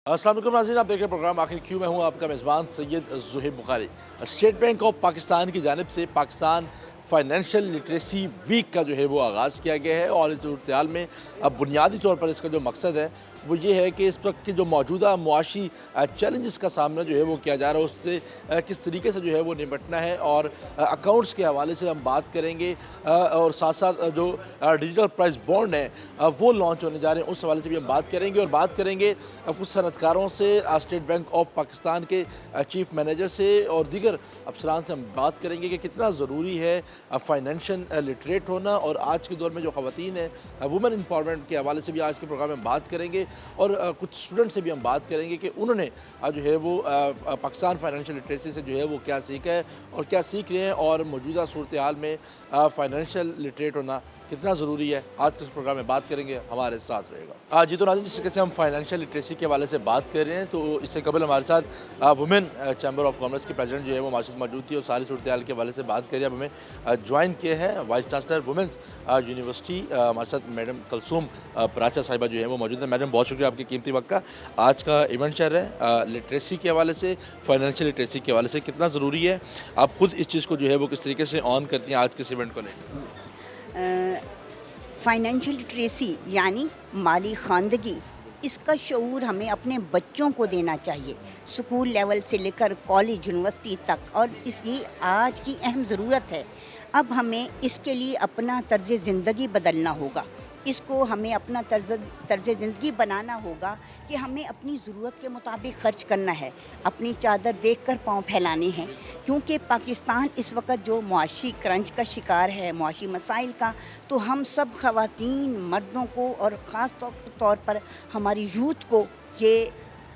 अस्सलाम वालेकुम नाज़रीन, आप देख रहे हैं प्रोग्राम आखिर क्यों। मैं हूं आपका मेज़बान Syed Zuhaib Bukhari. State bank of Pakistan की जानिब से पाकिस्तान फाइनेंशियल लिटरेसी वीक का जो है वो आगाज़ किया गया है और इस सूरत में अब बुनियादी तौर पर इसका जो मकसद है वो ये है कि इस वक्त के जो मौजूदा मुआशी चैलेंजेस का सामना जो है वो किया जा रहा है उससे किस तरीके से जो है वो निपटना है। और अकाउंट्स के हवाले से हम बात करेंगे और साथ साथ जो डिजिटल प्राइस बॉन्ड है वो लॉन्च होने जा रहे हैं, उस हवाले से भी हम बात करेंगे। और बात करेंगे कुछ सनतकारों से, स्टेट बैंक ऑफ पाकिस्तान के चीफ मैनेजर से और दीगर अफसरान से हम बात करेंगे कि कितना ज़रूरी है फाइनेंशियल लिटरेट होना। और आज के दौर में जो ख़वातीन है वुमेन एम्पावरमेंट के हवाले से भी आज के प्रोग्राम में बात करेंगे। और कुछ स्टूडेंट से भी हम बात करेंगे कि उन्होंने जो है वो पाकिस्तान फाइनेंशियल लिटरेसी से जो है वो क्या सीखा है और क्या सीख रहे हैं और मौजूदा सूरत हाल में फाइनेंशियल लिटरेट होना कितना ज़रूरी है। आज के इस प्रोग्राम में बात करेंगे, हमारे साथ रहेगा। जी तो नाज़रीन, जिस तरीके से हम फाइनेंशियल लिटरेसी के हवाले से बात कर रहे हैं तो इससे कबल हमारे साथ वुमेन चैम्बर ऑफ कॉमर्स के प्रेसिडेंट जो है वो मौजूद थी और सारी सूरत हाल के हवाले से बात करिए। अब हमें ज्वाइन किए हैं वाइस चांसलर वुमेंस यूनिवर्सिटी, हमारे साथ मैडम कलसूम प्राचा साहिबा जो है वो मौजूद है। मैडम, बहुत शुक्रिया आपके कीमती वक्त का। आज का इवेंट चल रहा है लिटरेसी के हवाले से, फाइनेंशियल लिटरेसी के हवाले से कितना ज़रूरी है, आप खुद इस चीज़ को जो है वो किस तरीके से ऑन करती हैं आज के इस इवेंट को लेकर? फाइनेंशियल लिटरेसी यानी माली खानदगी, इसका शऊर हमें अपने बच्चों को देना चाहिए, स्कूल लेवल से लेकर कॉलेज यूनिवर्सिटी तक। और ये आज की अहम ज़रूरत है। अब हमें इसके लिए अपना तर्ज ज़िंदगी बदलना होगा, इसको हमें अपना तर्ज ज़िंदगी बनाना होगा कि हमें अपनी ज़रूरत के मुताबिक ख़र्च करना है, अपनी चादर देखकर पाँव फैलाने हैं। क्योंकि पाकिस्तान इस वक्त जो मुआशी क्रंच का शिकार है, मुआशी मसाइल का, तो हम सब ख़वातीन, मर्दों को और ख़ास तौर पर हमारी यूथ को ये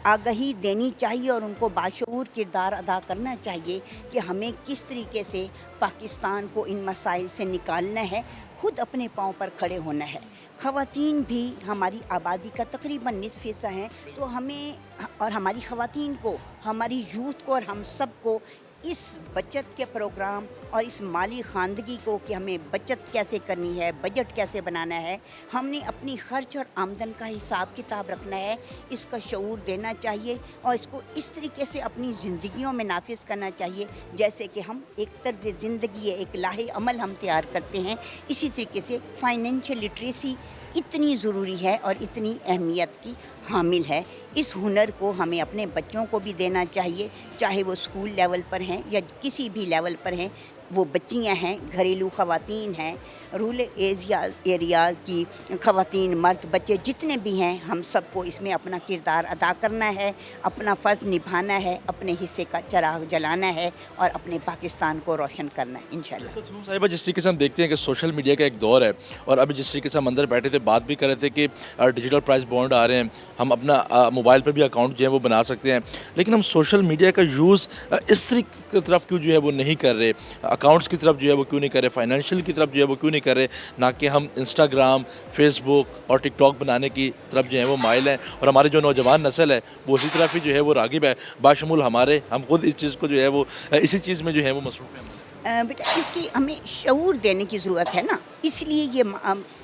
आगाही देनी चाहिए और उनको बाशऊर किरदार अदा करना चाहिए कि हमें किस तरीके से पाकिस्तान को इन मसाइल से निकालना है, खुद अपने पाँव पर खड़े होना है। ख़वातीन भी हमारी आबादी का तकरीबन निस्फ़ हिस्सा हैं, तो हमें और हमारी ख़वातीन को, हमारी यूथ को और हम सब को इस बचत के प्रोग्राम और इस माली खानदगी को कि हमें बचत कैसे करनी है, बजट कैसे बनाना है, हमने अपनी ख़र्च और आमदन का हिसाब किताब रखना है, इसका शऊर देना चाहिए और इसको इस तरीके से अपनी ज़िंदगियों में नाफिज करना चाहिए जैसे कि हम एक तर्ज ज़िंदगी, एक लाहे अमल हम तैयार करते हैं। इसी तरीके से फाइनेंशियल लिटरेसी इतनी ज़रूरी है और इतनी अहमियत की हामिल है। इस हुनर को हमें अपने बच्चों को भी देना चाहिए, चाहे वो स्कूल लेवल पर हैं या किसी भी लेवल पर हैं। वो बच्चियां हैं, घरेलू ख़वातीन हैं, रूरल एरिया की ख़वातीन, मर्द, बच्चे जितने भी हैं, हम सबको इसमें अपना किरदार अदा करना है, अपना फ़र्ज़ निभाना है, अपने हिस्से का चिराग जलाना है और अपने पाकिस्तान को रोशन करना है इंशाल्लाह। कलसूम साहिबा, जिस तरीके से हम देखते हैं कि सोशल मीडिया का एक दौर है और अभी जिस तरीके से हम अंदर बैठे थे बात भी कर रहे थे कि डिजिटल प्राइस बॉन्ड आ रहे हैं, हम अपना मोबाइल पर भी अकाउंट जो है वो बना सकते हैं, लेकिन हम सोशल मीडिया का यूज़ इस तरीके की तरफ क्यों जो है वो नहीं कर रहे, अकाउंट्स की तरफ जो है वो क्यों नहीं कर रहे, फाइनेंशियल की तरफ जो है वो क्यों नहीं कर रहे, ना कि हम इंस्टाग्राम, फेसबुक और टिकटॉक बनाने की तरफ जो है वो माइल हैं। और हमारी जो नौजवान नस्ल है वो उसी तरफ ही जो है वो राग़िब है, बाशमूल हमारे, हम खुद इस चीज़ को जो है वो इसी चीज़ में जो है वो मसरूफ़ हैं। बेटा, इसकी हमें शऊर देने की ज़रूरत है ना, इसलिए ये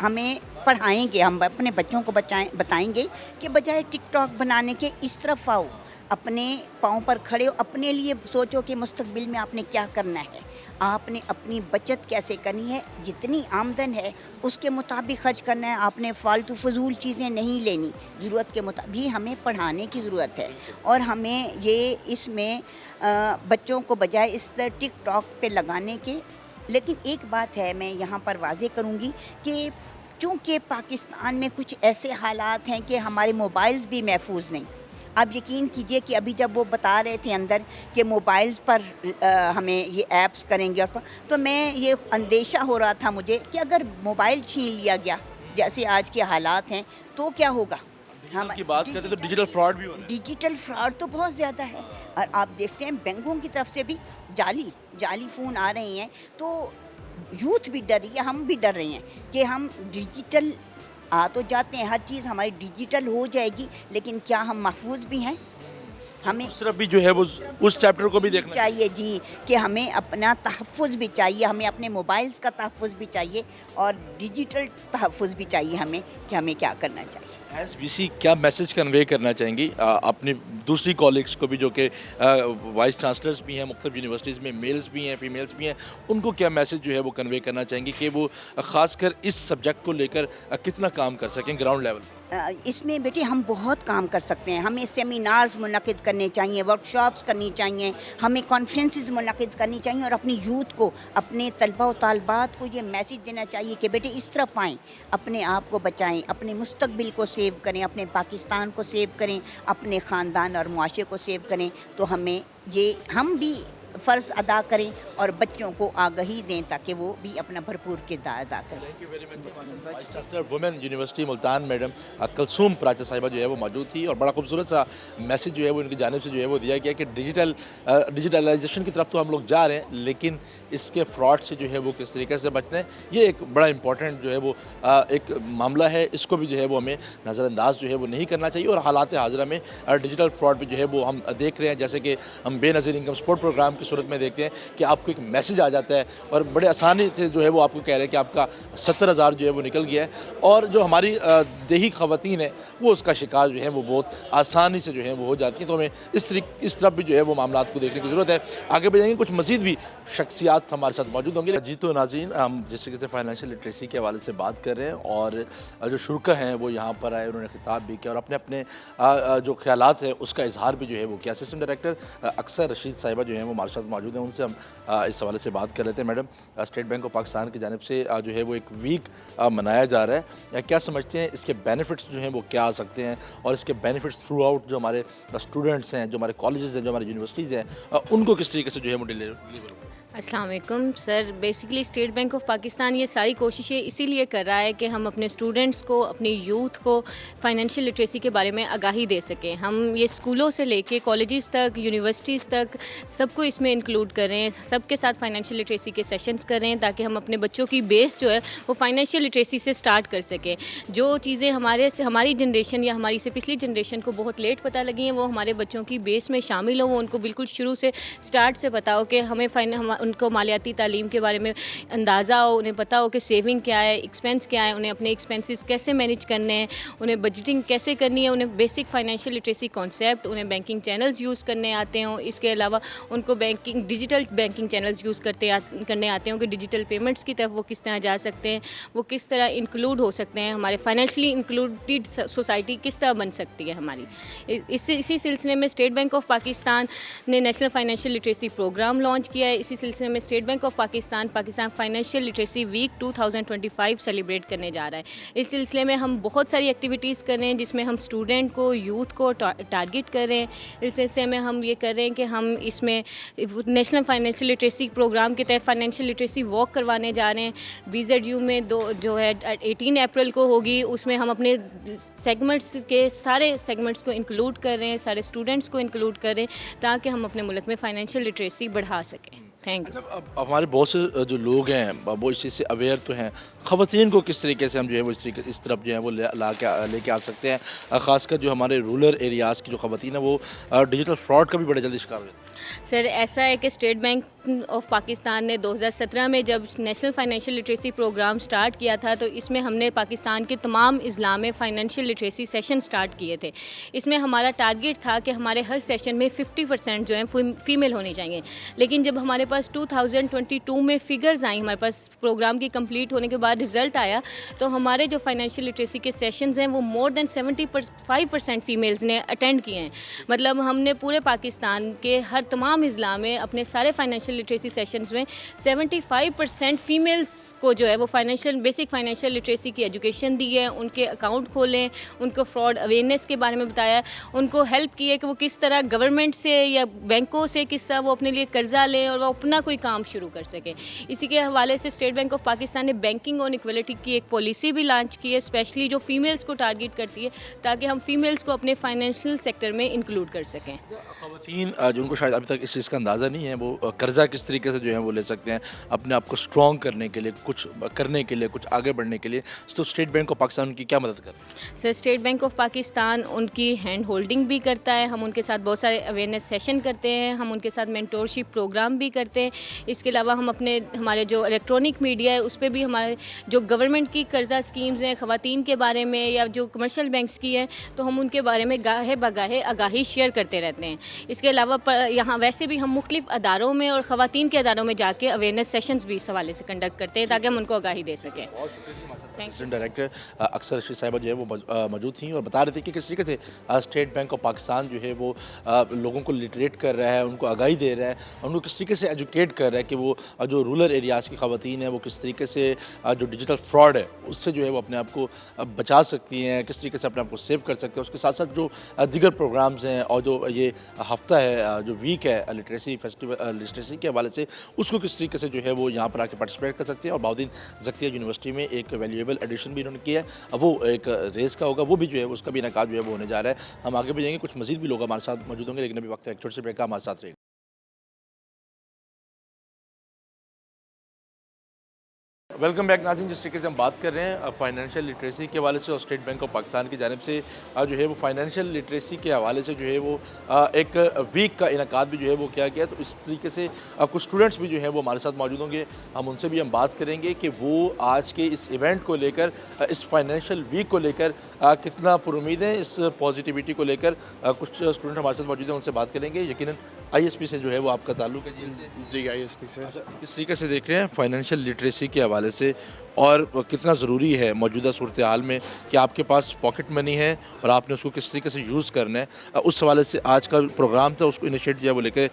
हमें पढ़ाएंगे, हम अपने बच्चों को बताएंगे कि बजाय टिकटॉक बनाने के इस तरफ आओ, अपने पाँव पर खड़े हो, अपने लिए सोचो कि मुस्तकबिल में आपने क्या करना है, आपने अपनी बचत कैसे करनी है, जितनी आमदन है उसके मुताबिक खर्च करना है, आपने फालतू फजूल चीज़ें नहीं लेनी, ज़रूरत के मुताबिक। ये हमें पढ़ाने की ज़रूरत है और हमें ये इसमें बच्चों को बजाय इस टिकटॉक पे लगाने के। लेकिन एक बात है, मैं यहाँ पर वाज़े करूँगी कि चूँकि पाकिस्तान में कुछ ऐसे हालात हैं कि हमारे मोबाइल्स भी महफूज नहीं। आप यकीन कीजिए कि अभी जब वो बता रहे थे अंदर कि मोबाइल्स पर हमें ये ऐप्स करेंगे और तो मैं ये अंदेशा हो रहा था मुझे कि अगर मोबाइल छीन लिया गया जैसे आज के हालात हैं तो क्या होगा। हम की बात करते तो डिजिटल फ्रॉड भी हो रहा है। डिजिटल फ्रॉड तो बहुत ज़्यादा है और आप देखते हैं बैंकों की तरफ से भी जाली फ़ोन आ रहे हैं, तो यूथ भी डर रही है, हम भी डर रहे हैं कि हम डिजिटल आ तो जाते हैं, हर चीज़ हमारी डिजिटल हो जाएगी, लेकिन क्या हम महफूज भी हैं? हमें उस तरफ भी जो है वो उस चैप्टर को भी देखना चाहिए जी कि हमें अपना तहफ़्फ़ुज़ भी चाहिए, हमें अपने मोबाइल्स का तहफ़्फ़ुज़ भी चाहिए और डिजिटल तहफ़्फ़ुज़ भी चाहिए हमें कि हमें क्या करना चाहिए। एज वीसी क्या मैसेज कन्वे करना चाहेंगी अपनी दूसरी कॉलीग्स को भी जो कि वाइस चांसलर्स भी हैं मुख्तलिफ यूनिवर्सिटीज़ में, मेल्स भी हैं फीमेल्स भी हैं, उनको क्या मैसेज जो है वो कन्वे करना चाहेंगी कि वो ख़ासकर इस सब्जेक्ट को लेकर कितना काम कर सकें ग्राउंड लेवल? इसमें बेटे हम बहुत काम कर सकते हैं, हमें सेमिनार्स मुनक़िद करने चाहिए, वर्कशॉप्स करनी चाहिए, हमें कॉन्फ्रेंसेस मुनक़िद करनी चाहिए और अपनी यूथ को, अपने तलबा व तालबात को ये मैसेज देना चाहिए कि बेटे इस तरफ आएँ, अपने आप को बचाएँ, अपने मुस्तक़बिल को सेव करें, अपने पाकिस्तान को सेव करें, अपने ख़ानदान और मुआशरे को सेव करें। तो हमें ये हम भी फ़र्ज़ अदा करें और बच्चों को आगाही दें ताकि वो भी अपना भरपूर किरदार अदा करें। Thank you very much. Vice chancellor women university Multan madam Kulsoom Pracha साहिबा जो है वो मौजूद थी और बड़ा खूबसूरत सा मैसेज जो है वो इनकी जानिब से जो है वो दिया गया कि डिजिटलाइजेशन की तरफ तो हम लोग जा रहे हैं, लेकिन इसके फ्रॉड से जो है वो किस तरीके से बचना है, ये एक बड़ा इंपॉर्टेंट जो है वो एक मामला है। इसको भी जो है वो हमें नज़रअंदाज जो है वो नहीं करना चाहिए और हालात हाज़िरा में डिजिटल फ्रॉड भी जो है वो हम देख रहे हैं, जैसे कि हम बेनज़ीर इनकम सपोर्ट प्रोग्राम की सूरत में देखते हैं कि आपको एक मैसेज आ जाता है और बड़े आसानी से जो है वो आपको कह रहे हैं कि आपका 70,000 जो है वो निकल गया है और जो हमारी देही ख़वातीन है वो उसका शिकार जो है वो बहुत आसानी से जो है वो हो जाती हैं। तो हमें इस तरफ भी जो है वो मामलात को देखने की ज़रूरत है। आगे बढ़ेंगे, कुछ मज़ीद भी शख्सियात हमारे साथ मौजूद होंगे। जी तो नाज़रीन, हम जिस तरीके से फाइनेंशियल लिटरेसी के हवाले से बात कर रहे हैं और जो शुरका हैं वो यहाँ पर आए, उन्होंने खिताब भी किया और अपने अपने जो ख्यालात है उसका इजहार भी जो है वो किया। असिस्टेंट डायरेक्टर अक्सर रशीद साहिबा जो हैं वो हमारे साथ मौजूद हैं, उनसे हम इस हवाले से बात कर रहे थे। Madam, state bank of Pakistan की जानिब से जो है वो एक वीक मनाया जा रहा है, क्या समझते हैं इसके बेनिफिट्स जो हैं वो क्या आ सकते हैं और इसके बेनिफिट्स थ्रू आउट जो हमारे स्टूडेंट्स हैं, जो हमारे कॉलेजेस हैं, जो हमारी यूनिवर्सिटीज़ हैं, उनको किस तरीके से जो है वो डिलीवर? अस्सलाम वालेकुम sir. Basically state bank of Pakistan ये सारी कोशिशें इसीलिए कर रहा है कि हम अपने स्टूडेंट्स को, अपनी यूथ को फ़ाइनेंशियल लिटरेसी के बारे में आगाही दे सकें। हम ये स्कूलों से लेके कॉलेजेस तक, यूनिवर्सिटीज़ तक सबको इसमें इंक्लूड करें, सबके साथ फ़ाइनेंशियल लिटरेसी के सेशंस करें ताकि हम अपने बच्चों की बेस जो है वो फ़ाइनेंशियल लिटरेसी से स्टार्ट कर सकें। जो चीज़ें हमारी जनरेशन या हमारी से पिछली जनरेशन को बहुत लेट पता लगी हैं वो हमारे बच्चों की बेस में शामिल हो, वो उनको बिल्कुल शुरू से स्टार्ट से पता हो कि हमें उनको मालियाती तालीम के बारे में अंदाज़ा हो, उन्हें पता हो कि सेविंग क्या है, एक्सपेंस क्या है, उन्हें अपने एक्सपेंसेस कैसे मैनेज करने हैं, उन्हें बजटिंग कैसे करनी है, उन्हें बेसिक फाइनेंशियल लिटरेसी कॉन्सेप्ट, उन्हें बैंकिंग चैनल्स यूज़ करने आते हों। इसके अलावा उनको डिजिटल बैंकिंग चैनल्स यूज़ करने आते हों कि डिजिटल पेमेंट्स की तरफ वो किस तरह जा सकते हैं, वो किस तरह इंक्लूड हो सकते हैं, हमारे फाइनेंशियली इंक्लूडेड सोसाइटी किस तरह बन सकती है हमारी। इसी सिलसिले में स्टेट बैंक ऑफ पाकिस्तान ने national financial literacy programme launch किया है। इसी सिलसिले में state bank of Pakistan financial literacy week 2025 celebrate करने जा रहा है। इस सिलसिले में हम बहुत सारी एक्टिविटीज़ कर रहे हैं जिसमें हम स्टूडेंट को, यूथ को टारगेट कर रहे हैं। इस सिलसिले में हम ये कर रहे हैं कि हम इसमें नेशनल फाइनेंशियल लिटरेसी प्रोग्राम के तहत फाइनेंशियल लिटरेसी वॉक करवाने जा रहे हैं। BZU में जो है 18 अप्रैल को होगी, उसमें हम अपने सारे सेगमेंट्स को इंक्लूड कर रहे हैं, सारे स्टूडेंट्स को इंक्लूड कर रहे हैं ताकि हम अपने मुल्क में फाइनेंशियल लिटरेसी बढ़ा सकें। Thank you. अब हमारे बहुत से जो लोग हैं वो इस चीज़ से अवेयर तो हैं, ख़वातीन को किस तरीके से हम जो है वो इस तरफ जो है वो लेके आ सकते हैं, ख़ासकर जो हमारे रूरल एरियाज़ की जो ख़वातीन है वो डिजिटल फ्रॉड का भी बड़े जल्दी शिकार हो जाते हैं? सर, ऐसा है कि स्टेट बैंक ऑफ पाकिस्तान ने 2017 में जब national financial literacy programme start किया था तो इसमें हमने पाकिस्तान के तमाम अज़ला में फ़ाइनेंशियल लिटरेसी सेशन स्टार्ट किए थे। इसमें हमारा टारगेट था कि हमारे हर सेशन में 50% जो है फ़ीमेल होनी चाहिए। लेकिन जब हमारे पास 2022 में फ़िगर्स आई, हमारे पास प्रोग्राम की कंप्लीट होने के बाद रिज़ल्ट आया, तो हमारे जो फाइनेंशियल लिटरेसी के सेशंस हैं वो मोर देन 75% फ़ीमेल्स ने अटेंड किए हैं। मतलब हमने पूरे पाकिस्तान के हर तमाम अज़ला में अपने सारे फाइनेंशियल लिटरेसी सेशंस में 75% फ़ीमेल्स को जो है वो बेसिक फाइनेंशियल लिटरेसी की एजुकेशन दी है, उनके अकाउंट खोलें, उनको फ्रॉड अवेयरनेस के बारे में बताया, उनको हेल्प की है कि वो किस तरह गवर्नमेंट से या बैंकों से किस तरह वो अपने लिए कर्जा लें और वो अपना कोई काम शुरू कर सकें। इसी के हवाले से स्टेट बैंक ऑफ पाकिस्तान ने बैंकिंग ऑन इक्वलिटी की एक पॉलिसी भी लॉन्च की है, स्पेशली जो फ़ीमेल्स को टारगेट करती है ताकि हम फ़ीमेल्स को अपने फाइनेंशियल सेक्टर में इंक्लूड कर सकें। ख़वातीन जिनको शायद अभी तक इस चीज़ का अंदाज़ा नहीं है वो कर्ज़ा کس طریقے سے جو ہے وہ لے سکتے ہیں اپنے آپ کو اسٹرانگ کرنے کے لیے, کچھ کرنے کے لیے, کچھ آگے بڑھنے کے لیے, تو اسٹیٹ بینک آف پاکستان ان کی کیا مدد کرتا ہے؟ سر اسٹیٹ بینک آف پاکستان ان کی ہینڈ ہولڈنگ بھی کرتا ہے, ہم ان کے ساتھ بہت سارے اویئرنیس سیشن کرتے ہیں, ہم ان کے ساتھ مینٹورشپ پروگرام بھی کرتے ہیں. اس کے علاوہ ہم ہمارے جو الیکٹرانک میڈیا ہے اس پہ بھی ہمارے جو گورنمنٹ کی قرضہ اسکیمز ہیں خواتین کے بارے میں یا جو کمرشل بینکس کی ہیں تو ہم ان کے بارے میں گاہے بگاہے آگاہی شیئر کرتے رہتے ہیں. اس کے علاوہ یہاں ویسے بھی ہم مختلف اداروں میں اور خواتین کے اداروں میں جا کے اویئرنیس سیشنز بھی اس حوالے سے کنڈکٹ کرتے ہیں تاکہ ہم ان کو آگاہی دے سکیں. اسسٹنٹ ڈائریکٹر اکثر رشید صاحبہ جو ہے وہ موجود تھیں اور بتا رہے تھے کہ کس طریقے سے اسٹیٹ بینک آف پاکستان جو ہے وہ لوگوں کو لٹریٹ کر رہا ہے, ان کو آگاہی دے رہا ہے, ان کو کس طریقے سے ایجوکیٹ کر رہا ہے کہ وہ جو رورل ایریاز کی خواتین ہیں وہ کس طریقے سے جو ڈیجیٹل فراڈ ہے اس سے جو ہے وہ اپنے آپ کو بچا سکتی ہیں, کس طریقے سے اپنے آپ کو سیو کر سکتے ہیں. اس کے ساتھ ساتھ جو دیگر پروگرامز ہیں اور جو یہ ہفتہ ہے جو ویک ہے لٹریسی فیسٹیول لٹریسی کے حوالے سے اس کو کس طریقے سے جو ہے وہ یہاں پر آ کے پارٹیسپیٹ کر سکتے ہیں. اور بہدین زکریا یونیورسٹی میں ایک ویلیویبل ایڈیشن بھی انہوں نے کیا ہے, اب وہ ایک ریس کا ہوگا, وہ بھی جو ہے اس کا بھی انعقاد جو ہے وہ ہونے جا رہا ہے. ہم آگے بھی جائیں گے, کچھ مزید بھی لوگ ہمارے ساتھ موجود ہوں گے, لیکن ابھی وقت ہے ایک چھوٹے سے بریک کا, ہمارے ساتھ رہے گا. ویلکم بیک ناظرین. جس طریقے سے ہم بات کر رہے ہیں فائنینشیل لٹریسی کے حوالے سے اور اسٹیٹ بینک آف پاکستان کی جانب سے جو ہے وہ فائنینشیل لٹریسی کے حوالے سے جو ہے وہ ایک ویک کا انعقاد بھی جو ہے وہ کیا گیا. تو اس طریقے سے کچھ اسٹوڈنٹس بھی جو ہے وہ ہمارے ساتھ موجود ہوں گے, ہم ان سے بھی ہم بات کریں گے کہ وہ آج کے اس ایونٹ کو لے کر, اس فائنینشیل ویک کو لے کر کتنا پر امید ہیں, اس پازیٹیوٹی کو لے کر. کچھ اسٹوڈنٹ ہمارے ساتھ موجود ہیں, ان سے بات کریں گے. یقیناً آئی ایس پی سے جو ہے وہ آپ کا تعلق ہے جیل سے؟ جی آئی ایس پی سے. کس طریقے سے دیکھ رہے ہیں فائنینشیل لٹریسی کے حوالے سے اور کتنا ضروری ہے موجودہ صورتحال میں کہ آپ کے پاس پاکٹ منی ہے اور آپ نے اس کو کس طریقے سے یوز کرنا ہے, اس حوالے سے آج کا پروگرام تھا اس کو انیشیٹ جو ہے وہ لے کے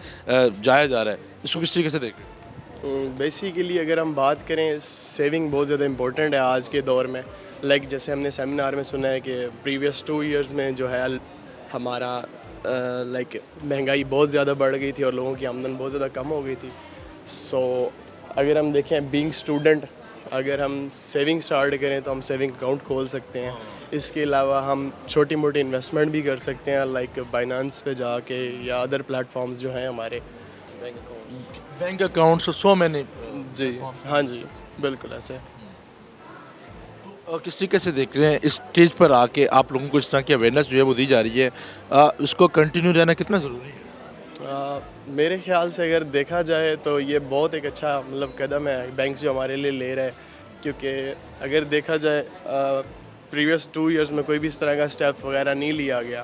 جایا جا رہا ہے, اس کو کس طریقے سے دیکھ رہے ہیں؟ بیسیکلی اگر ہم بات کریں سیونگ بہت زیادہ امپورٹنٹ ہے آج کے دور میں. لائک جیسے ہم نے سیمینار میں سنا ہے کہ پریویس 2 ایئرز میں جو ہے ہمارا لائک مہنگائی بہت زیادہ بڑھ گئی تھی اور لوگوں کی آمدن بہت زیادہ کم ہو گئی تھی. سو اگر ہم دیکھیں بینگ اسٹوڈنٹ, اگر ہم سیونگ سٹارٹ کریں تو ہم سیونگ اکاؤنٹ کھول سکتے ہیں. اس کے علاوہ ہم چھوٹی موٹی انویسٹمنٹ بھی کر سکتے ہیں لائک بائنانس پہ جا کے یا ادر پلیٹ فارمز جو ہیں ہمارے. بینک اکاؤنٹس سو میں نے جی ہاں جی بالکل ایسے. کس طریقے سے دیکھ رہے ہیں اس اسٹیج پر آ کے آپ لوگوں کو اس طرح کی اویئرنیس جو ہے وہ دی جا رہی ہے, اس کو کنٹینیو رہنا کتنا ضروری ہے؟ میرے خیال سے اگر دیکھا جائے تو یہ بہت ایک اچھا مطلب قدم ہے بینکس جو ہمارے لیے لے رہے ہیں, کیونکہ اگر دیکھا جائے پریویس 2 ایئرز میں کوئی بھی اس طرح کا اسٹیپ وغیرہ نہیں لیا گیا,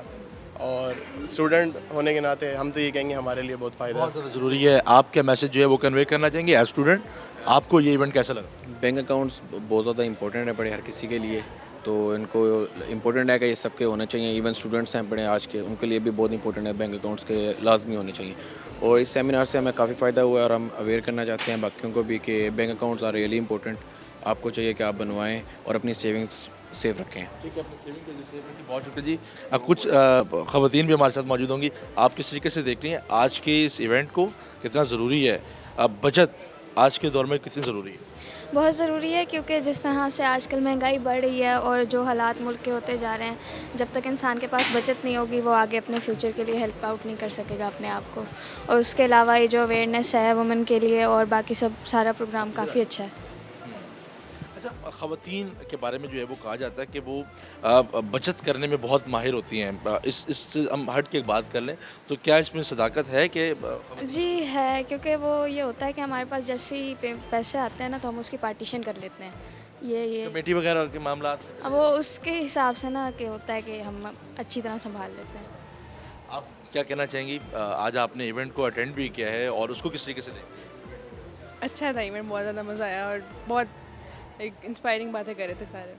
اور اسٹوڈنٹ ہونے کے ناطے ہم تو یہ کہیں گے ہمارے لیے بہت فائدہ بہت زیادہ ضروری ہے. آپ کیا میسج جو ہے وہ کنوے کرنا چاہیں گے ایز اسٹوڈنٹ؟ آپ کو یہ ایونٹ کیسا لگا؟ بینک اکاؤنٹس بہت زیادہ امپورٹنٹ ہے پڑھے ہر کسی کے لیے, تو ان کو امپورٹنٹ ہے کہ یہ سب کے ہونے چاہیے. ایون اسٹوڈنٹس ہیں پڑھے آج کے, ان کے لیے بھی بہت امپورٹنٹ ہے بینک اکاؤنٹس کے لازمی ہونے چاہیے. اور اس سیمینار سے ہمیں کافی فائدہ ہوا ہے اور ہم اویئر کرنا چاہتے ہیں باقیوں کو بھی کہ bank accounts are really important. آپ کو چاہیے کہ آپ بنوائیں اور اپنی سیونگس سیو رکھیں. ٹھیک ہے, اپنی سیونگ کے لیے سیو رکھیں. بہت شکریہ جی. کچھ خواتین بھی ہمارے ساتھ موجود ہوں گی. آپ کس طریقے سے دیکھ رہی ہیں آج کے اس ایونٹ کو, کتنا ضروری ہے بچت آج کے دور میں, کتنی ضروری ہے؟ بہت ضروری ہے, کیونکہ جس طرح سے آج کل مہنگائی بڑھ رہی ہے اور جو حالات ملک کے ہوتے جا رہے ہیں, جب تک انسان کے پاس بچت نہیں ہوگی وہ آگے اپنے فیوچر کے لیے ہیلپ آؤٹ نہیں کر سکے گا اپنے آپ کو. اور اس کے علاوہ یہ جو اویئرنیس ہے وومن کے لیے اور باقی سب سارا پروگرام کافی اچھا ہے. اچھا, خواتین کے بارے میں جو ہے وہ کہا جاتا ہے کہ وہ بچت کرنے میں بہت ماہر ہوتی ہیں. اس سے ہم ہٹ کے بات کر لیں تو کیا اس میں صداقت ہے کہ؟ جی ہے, کیونکہ وہ یہ ہوتا ہے کہ ہمارے پاس جیسے ہی پیسے آتے ہیں نا تو ہم اس کی پارٹیشن کر لیتے ہیں. یہ کمیٹی وغیرہ کے معاملات, اب وہ اس کے حساب سے نا کہ ہوتا ہے کہ ہم اچھی طرح سنبھال لیتے ہیں. آپ کیا کہنا چاہیں گی؟ آج آپ نے ایونٹ کو اٹینڈ بھی کیا ہے اور اس کو کس طریقے سے دیکھیں؟ اچھا تھا ایونٹ, بہت زیادہ مزہ آیا اور بہت ایک انسپائرنگ باتیں کر رہے تھے سارے.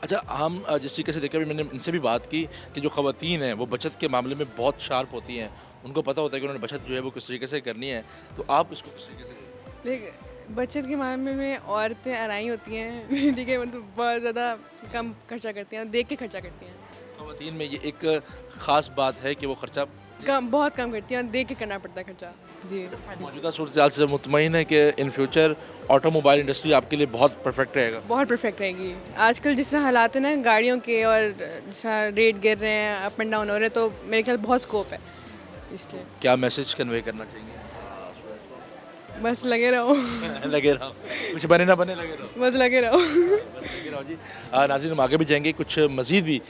اچھا, ہم جس طریقے سے دیکھا, میں نے ان سے بھی بات کی کہ جو خواتین ہیں وہ بچت کے معاملے میں بہت شارپ ہوتی ہیں, ان کو پتہ ہوتا ہے کہ انہوں نے بچت جو ہے وہ کس طریقے سے کرنی ہے, تو آپ اس کو کس طریقے سے دیکھ بچت کے معاملے میں عورتیں آرائی ہوتی ہیں, ٹھیک ہے, مطلب بہت زیادہ کم خرچہ کرتی ہیں اور دیکھ کے خرچہ کرتی ہیں. خواتین میں یہ ایک خاص بات ہے کہ وہ خرچہ بہت کم کرتی ہیں اور دیکھ کے کرنا پڑتا ہے خرچہ. جی, موجودہ صورتحال سے مطمئن ہے کہ in future auto mobile industry آپ کے لیے بہت پرفیکٹ رہے گا؟ بہت پرفیکٹ رہے گی. آج کل جس طرح حالات ہیں نا گاڑیوں کے اور جس طرح ریٹ گر رہے ہیں, اپ اینڈ ڈاؤن ہو رہے ہیں, تو میرے خیال بہت اسکوپ ہے. اس لیے کیا میسج کنوے کرنا چاہیے؟ बस लगे रहो लगे रहो, कुछ बने ना बने लगे रहो, बस लगे रहो बस लगे रहो जी। नाज़रीन, हम आगे भी जाएंगे, कुछ मज़ीद भी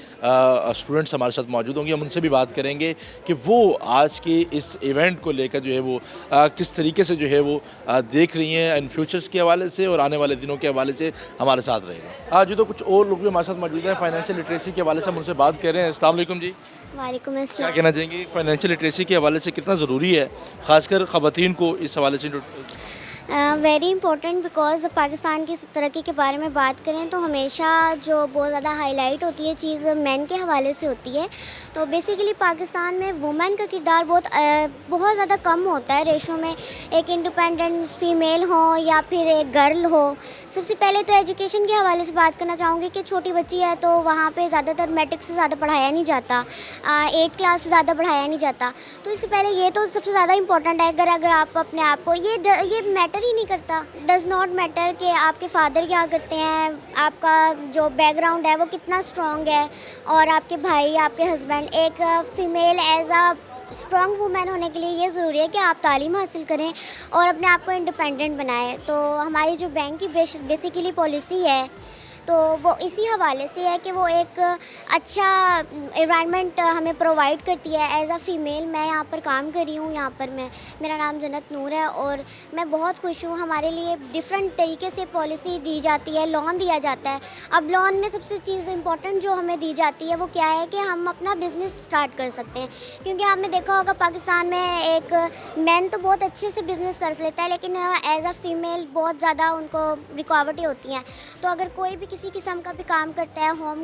स्टूडेंट्स हमारे साथ मौजूद होंगे, हम उनसे भी बात करेंगे कि वो आज के इस इवेंट को लेकर जो है वो किस तरीके से जो है वो देख रही हैं इन फ्यूचर्स के हवाले से और आने वाले दिनों के हवाले से हमारे साथ रहेगा। जो तो कुछ और लोग भी हमारे साथ मौजूद हैं फाइनेंशियल लिटरेसी के हवाले से, हम उनसे बात कर रहे हैं। अस्सलाम वालेकुम जी, वालेकुम क्या अस्सलाम। कहना चाहेंगे फाइनेंशियल लिटरेसी के हवाले से कितना ज़रूरी है ख़ासकर ख़वातीन को इस हवाले से? वेरी इंपॉर्टेंट, बिकॉज पाकिस्तान की तरक्की के बारे में बात करें तो हमेशा जो बहुत ज़्यादा हाईलाइट होती है चीज़ मैन के हवाले से होती है। तो बेसिकली पाकिस्तान में वुमेन का किरदार बहुत ज़्यादा कम होता है रेशो में। एक इंडिपेंडेंट फीमेल हो या फिर एक गर्ल हो। सबसे पहले तो एजुकेशन के हवाले से बात करना चाहूँगी कि छोटी बच्ची है तो वहाँ पे ज़्यादातर मैट्रिक से ज़्यादा पढ़ाया नहीं जाता, 8 क्लास से ज़्यादा पढ़ाया नहीं जाता। तो इससे पहले ये तो सबसे ज़्यादा इंपॉर्टेंट है। अगर आप अपने आप को ये मैटर ही नहीं करता, डज़ नॉट मैटर कि आपके फादर क्या करते हैं, आपका जो बैकग्राउंड है वो कितना स्ट्रॉन्ग है, और आपके भाई, आपके हस्बैंड। एक female as a strong women होने के लिए ये ज़रूरी है कि आप तालीम हासिल करें और अपने आप को इंडिपेंडेंट बनाएं। तो हमारी जो बैंक की बेसिकली पॉलिसी है तो वो इसी हवाले से है कि वो एक अच्छा एनवायरनमेंट हमें प्रोवाइड करती है। एज अ फ़ीमेल मैं यहाँ पर काम कर रही हूँ, यहाँ पर मेरा नाम जन्नत नूर है और मैं बहुत खुश हूँ। हमारे लिए डिफरेंट तरीके से पॉलिसी दी जाती है, लोन दिया जाता है। अब लोन में सबसे चीज़ इंपॉर्टेंट जो हमें दी जाती है वो क्या है कि हम अपना बिज़नेस स्टार्ट कर सकते हैं। क्योंकि आपने देखा होगा पाकिस्तान में एक मैन तो बहुत अच्छे से बिज़नेस कर लेता है, लेकिन एज अ फ़ीमेल बहुत ज़्यादा उनको रुकावटें होती हैं। तो अगर कोई भी किसी किस्म का भी काम करता है, होम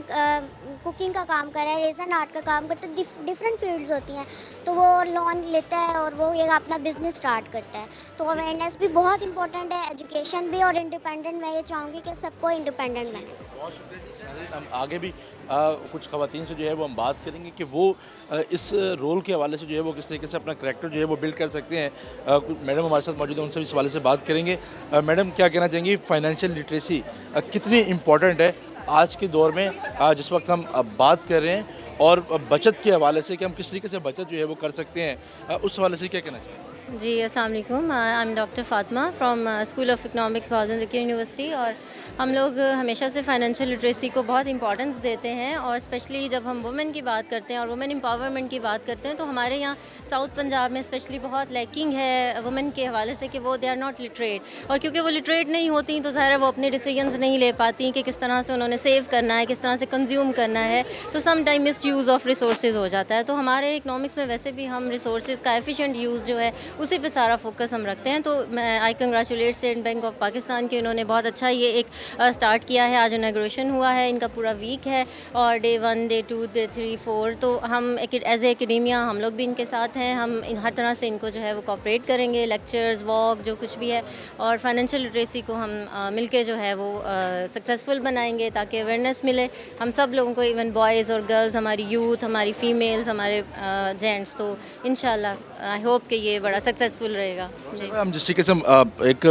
कुकिंग का काम कर रहा है, रेजन आर्ट का काम करता है, डिफरेंट फील्ड्स होती हैं, तो वो लोन लेता है और वो ये अपना बिज़नेस स्टार्ट करता है। तो अवेयरनेस भी बहुत इंपॉर्टेंट है, एजुकेशन भी, और इंडिपेंडेंट मैं ये चाहूँगी कि सबको इंडिपेंडेंट बने। हम आगे भी कुछ ख़वातीन से जो है वो हम बात करेंगे कि वो इस रोल के हवाले से जो है वो किस तरीके से अपना करैक्टर जो है वो बिल्ड कर सकते हैं। कुछ मैडम हमारे साथ मौजूद हैं, उनसे इस हवाले से बात करेंगे। मैडम, क्या कहना चाहेंगी फाइनेंशियल लिटरेसी कितनी इम्पॉर्टेंट है आज के दौर में, जिस वक्त हम बात कर रहे हैं, और बचत के हवाले से कि हम किस तरीके से बचत जो है वो कर सकते हैं, उस हवाले से क्या कहना चाहिए? जी, अस्सलाम वालेकुम। I am doctor Fatima from school of economics बाज़ यूनिवर्सिटी। और हम लोग हमेशा से फाइनेंशियल लिटरेसी को बहुत इंपॉर्टेंस देते हैं, और स्पेशली जब हम वुमेन की बात करते हैं और वुमेन एम्पावरमेंट की बात करते हैं तो हमारे यहाँ साउथ पंजाब में स्पेशली बहुत लैकिंग है वुमेन के हवाले से कि वो दे आर नॉट लिटरेट। और क्योंकि वो लिटरेट नहीं होती तो ज़ाहिर है वो अपने डिसीजंस नहीं ले पाती कि किस तरह से उन्होंने सेव करना है, किस तरह से कंज्यूम करना है। तो some time misuse of resources हो जाता है। तो हमारे इकनॉमिक्स में वैसे भी हम रिसोर्सेज का एफिशिएंट यूज़ जो है उसी पे सारा फोकस हम रखते हैं। तो मैं आई congratulate state bank of Pakistan के, इन्होंने बहुत अच्छा ये एक स्टार्ट किया है। आज इनॉग्रेशन हुआ है, इनका पूरा वीक है, और डे 1, डे 2, डे 3, 4 तो हम एज ए एकेडेमिया हम लोग भी इनके साथ हैं। हम हर तरह से इनको जो है वो कोऑपरेट करेंगे, लेक्चर्स, वॉक, जो कुछ भी है, और फाइनेंशियल लिटरेसी को हम मिलके जो है वो सक्सेसफुल बनाएंगे ताकि अवेयरनेस मिले हम सब लोगों को, इवन बॉयज़ और गर्ल्स, हमारी यूथ, हमारी फीमेल्स, हमारे जेंट्स। तो इंशाल्लाह आई होप कि ये बड़ा सक्सेसफुल रहेगा। हम जिस तरीके से एक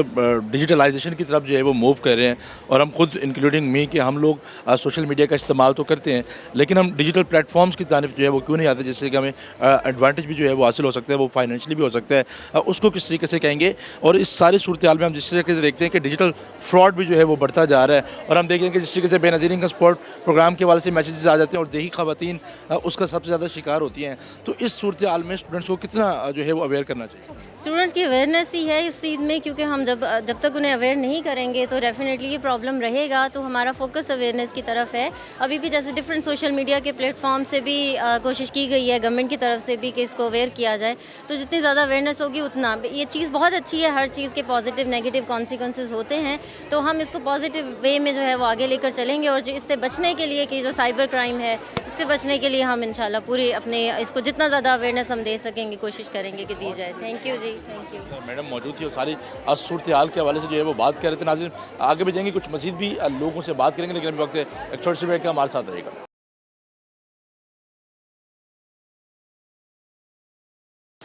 डिजिटलाइजेशन की तरफ जो है वो मूव कर रहे हैं, और हम खुद इंक्लूडिंग मी कि हम लोग सोशल मीडिया का इस्तेमाल तो करते हैं, लेकिन हम डिजिटल प्लेटफॉर्म्स की जानिब जो है वो क्यों नहीं आते, जिससे कि हमें एडवांटेज भी जो है वो हासिल हो सकता है, वो फाइनेंशियली भी हो सकता है। उसको किस तरीके से कहेंगे? और इस सारी सूरत हाल में हम जिस तरीके से देखते हैं कि डिजिटल फ्रॉड भी जो है वो बढ़ता जा रहा है, और हम देखेंगे कि जिस तरीके से बेनज़ीरिन का स्पोर्ट प्रोग्राम के वाले से मैसेजेस आ जाते हैं और देही ख़वातीन उसका सबसे ज़्यादा शिकार होती हैं। तो इस सूरत हाल में स्टूडेंट्स को कितना जो है वो अवेयर करना चाहिए? स्टूडेंट्स की अवेयरनेस ही है इस चीज़ में, क्योंकि हम जब तक उन्हें अवेयर नहीं करेंगे तो डेफिनेटली ये प्रॉब्लम रहेगा। तो हमारा फोकस अवेयरनेस की तरफ है। अभी भी जैसे डिफरेंट सोशल मीडिया के प्लेटफॉर्म से भी कोशिश की गई है, गवर्नमेंट की तरफ से भी, कि इसको अवेयर किया जाए। तो जितनी ज़्यादा अवेयरनेस होगी उतना ये चीज़ बहुत अच्छी है। हर चीज़ के पॉजिटिव नेगेटिव कॉन्सिक्वेंसेस होते हैं, तो हम इसको पॉजिटिव वे में जो है वो आगे लेकर चलेंगे। और जो इससे बचने के लिए कि जो साइबर क्राइम है इससे बचने के लिए हम इंशाल्लाह पूरी अपने इसको जितना ज़्यादा अवेयरनेस हम दे सकेंगे कोशिश करेंगे कि दी जाए। Thank you ji, thank you. Madam मौजूद थी और सारी सूरत हाल के हवाले से जो है वो बात कर रहे थे। नाज़रीन, आगे भी जाएंगे, कुछ मज़ीद भी लोगों से बात करेंगे, लेकिन अभी वक्त एक छोटे से ब्रेक का हमारे साथ रहेगा।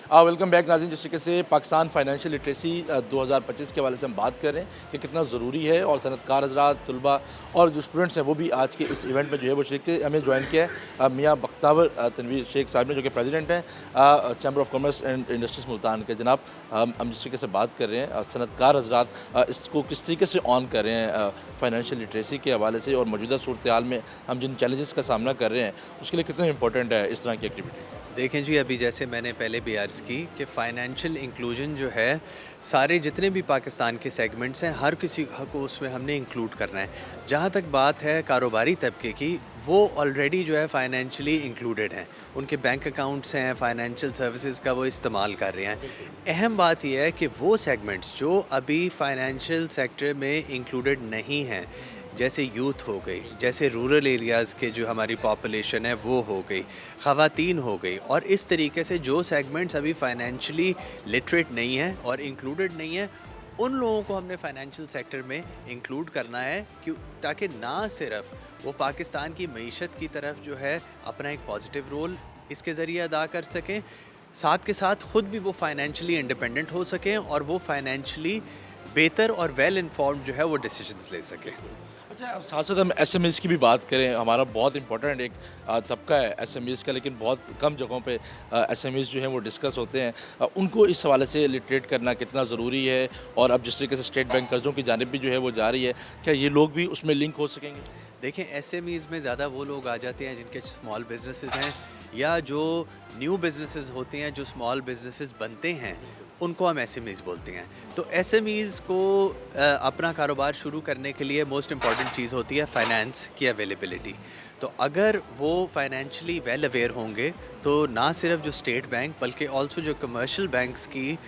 वेलकम बैक नाज़रीन। जिस तरीके से पाकिस्तान फाइनेंशियल लिटरेसी 2025 के हवाले से हम बात कर रहे हैं कि कितना ज़रूरी है, और सनतकार हज़रात, तलबा और जो स्टूडेंट्स हैं वो भी आज के इस इवेंट में जो है वो शरीक थे। हमें ज्वाइन किया है मियाँ बख्तावर तनवीर शेख साहब ने, जो कि प्रेसिडेंट हैं chamber of commerce and industries Multan के। जनाब, हम जिस तरीके से बात कर रहे हैं सनतकार हज़रात इसको किस तरीके से ऑन कर रहे हैं फाइनेंशियल लिटरेसी के हवाले से, और मौजूदा सूरत हाल में हम जिन चैलेंजेस का सामना कर रहे हैं उसके लिए कितना इंपॉर्टेंट है इस तरह की एक्टिविटी? देखें जी, अभी जैसे मैंने पहले भी अर्ज़ की कि फ़ाइनेंशियल इंक्लूजन जो है, सारे जितने भी पाकिस्तान के सेगमेंट्स हैं हर किसी को उसमें हमने इंक्लूड करना है। जहाँ तक बात है कारोबारी तबके की, वो ऑलरेडी जो है फ़ाइनेंशियली इंक्लूडेड हैं, उनके बैंक अकाउंट्स हैं, फ़ाइनेंशियल सर्विसेज का वो इस्तेमाल कर रहे हैं। अहम बात यह है कि वो सेगमेंट्स जो अभी फ़ाइनेंशियल सेक्टर में इंक्लूडेड नहीं हैं, जैसे यूथ हो गई, जैसे रूरल एरियाज़ के जो हमारी पॉपुलेशन है वो हो गई, ख़वातीन हो गई, और इस तरीके से जो सेगमेंट्स अभी फाइनेंशियली लिटरेट नहीं हैं और इंक्लूडेड नहीं हैं, उन लोगों को हमने फाइनेंशियल सेक्टर में इंक्लूड करना है, क्यों, ताकि ना सिर्फ वो पाकिस्तान की मईशत की तरफ जो है अपना एक पॉजिटिव रोल इसके ज़रिए अदा कर सकें, साथ के साथ ख़ुद भी वो फाइनेंशियली इंडिपेंडेंट हो सकें और वो फाइनेंशियली बेहतर और वेल इन्फॉर्म्ड जो है वो डिसीजंस ले सकें। अच्छा, साथ साथ हम SMEs की भी बात करें। हमारा बहुत इंपॉर्टेंट एक तबका है SMEs का, लेकिन बहुत कम जगहों पे SMEs जो हैं वो डिस्कस होते हैं। उनको इस हवाले से लिटरेट करना कितना ज़रूरी है, और अब जिस तरीके से स्टेट बैंक कर्ज़ों की जानिब भी जो है वो जा रही है, क्या ये लोग भी उसमें लिंक हो सकेंगे? देखें, SMEs में ज़्यादा वो लोग आ जाते हैं जिनके स्मॉल बिजनेसेस हैं, या जो न्यू बिजनेसेस होते हैं, जो स्मॉल बिजनेसेस बनते हैं, उनको हम SMEs बोलते हैं। तो SMEs को अपना कारोबार शुरू करने के लिए मोस्ट इम्पॉर्टेंट चीज़ होती है फाइनेंस की अवेलेबिलिटी। तो अगर वो फाइनेंशियली वेल अवेयर होंगे तो ना सिर्फ जो स्टेट बैंक बल्कि ऑल्सो जो कमर्शियल बैंक्स की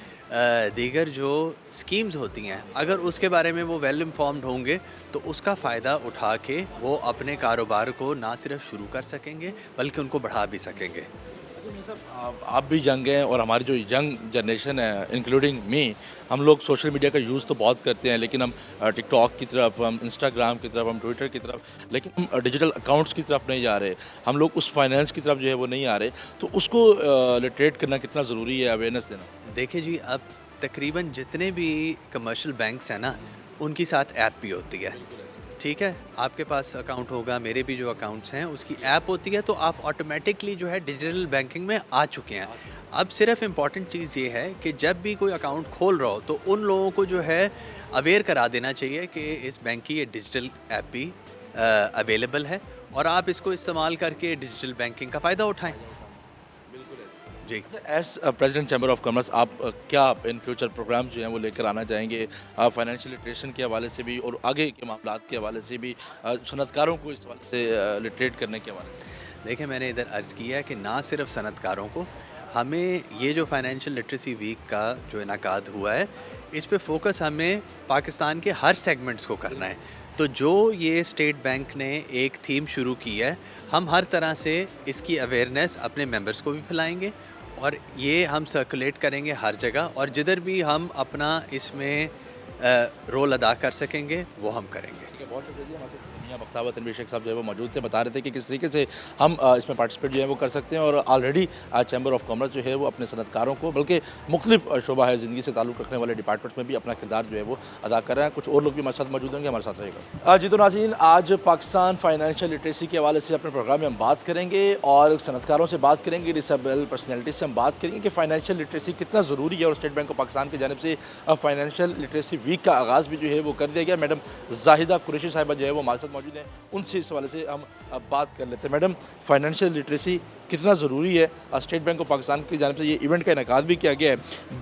दीगर जो स्कीम्स होती हैं, अगर उसके बारे में वो वेल इन्फॉर्म्ड होंगे तो उसका फ़ायदा उठा के वो अपने कारोबार को ना सिर्फ शुरू कर सकेंगे बल्कि उनको बढ़ा भी सकेंगे। आप भी यंग हैं, और हमारी जो यंग जनरेशन है इंक्लूडिंग मी, हम लोग सोशल मीडिया का यूज़ तो बहुत करते हैं, लेकिन हम टिकटॉक की तरफ, हम इंस्टाग्राम की तरफ, हम ट्विटर की तरफ, लेकिन हम डिजिटल अकाउंट्स की तरफ नहीं जा रहे। हम लोग उस फाइनेंस की तरफ जो है वो नहीं आ रहे। तो उसको लिटरेट करना कितना ज़रूरी है, अवेयरनेस देना? देखिए जी, अब तकरीबन जितने भी कमर्शियल बैंक्स हैं ना, उनकी साथ ऐप भी होती है। ठीक है, आपके पास अकाउंट होगा, मेरे भी जो अकाउंट्स हैं उसकी ऐप होती है, तो आप ऑटोमेटिकली जो है डिजिटल बैंकिंग में आ चुके हैं। अब सिर्फ इम्पॉर्टेंट चीज़ ये है कि जब भी कोई अकाउंट खोल रहा हो तो उन लोगों को जो है अवेयर करा देना चाहिए कि इस बैंक की ये डिजिटल ऐप भी अवेलेबल है, और आप इसको इस्तेमाल करके डिजिटल बैंकिंग का फ़ायदा उठाएँ। जी, as president chamber of commerce, आप क्या इन फ्यूचर प्रोग्राम्स जो हैं वो लेकर आना चाहेंगे फाइनेंशियल लिटरेशन के हवाले से भी, और आगे के मामलात के हवाले से भी, सनतकारों को इस हवाले से लिटरेट करने के हवाले से? देखें, मैंने इधर अर्ज़ किया है कि ना सिर्फ सनतकारों को, हमें ये जो फाइनेंशियल लिटरेसी वीक का जो इनकाद हुआ है, इस पे फोकस हमें पाकिस्तान के हर सेगमेंट्स को करना है। तो जो ये स्टेट बैंक ने एक थीम शुरू की है, हम हर तरह से इसकी अवेयरनेस अपने मेंबर्स को भी फैलाएंगे, और ये हम सर्कुलेट करेंगे हर जगह, और जिधर भी हम अपना इसमें रोल अदा कर सकेंगे वो हम करेंगे। बहुत शुक्रिया। मियाँ बख्तावर तनवीर शेख साहब जो है वो मौजूद थे, बता रहे थे कि किस तरीके से हम इसमें पार्टिसिपेट जो है वो कर सकते हैं, और ऑलरेडी चैम्बर ऑफ कॉमर्स जो है वो अपने सनतकारों को, बल्कि मुख्तलिफ शोबा है ज़िंदगी से ताल्लुक़ रखने वाले डिपार्टमेंट्स में भी अपना किरदार जो है वो अदा कर रहे हैं। कुछ और लोग भी हमारे साथ मौजूद होंगे, हमारे साथ रहेगा। जी तो नाज़रीन, आज पाकिस्तान फाइनेंशियल लिटरेसी के हवाले से अपने प्रोग्राम में हम बात करेंगे, और सनतकारों से बात करेंगे, डिसेबल पर्सनैलिटी से हम बात करेंगे कि फ़ाइनेंशियल लिटरेसी कितना ज़रूरी है, और स्टेट बैंक ऑफ पाकिस्तान की जानिब से फाइनेंशियल लिटरेसी वीक का आगाज़ भी जो है वो कर दिया गया। मैडम जाहिदा कुरैशी साहिबा जो है वो हमारे साथ मौजूद हैं, उनसे इस हवाले से हम अब बात कर लेते हैं। मैडम, फाइनेंशियल लिटरेसी कितना ज़रूरी है? स्टेट बैंक ऑफ पाकिस्तान की जानिब से ये इवेंट का इनेकाद भी किया गया है,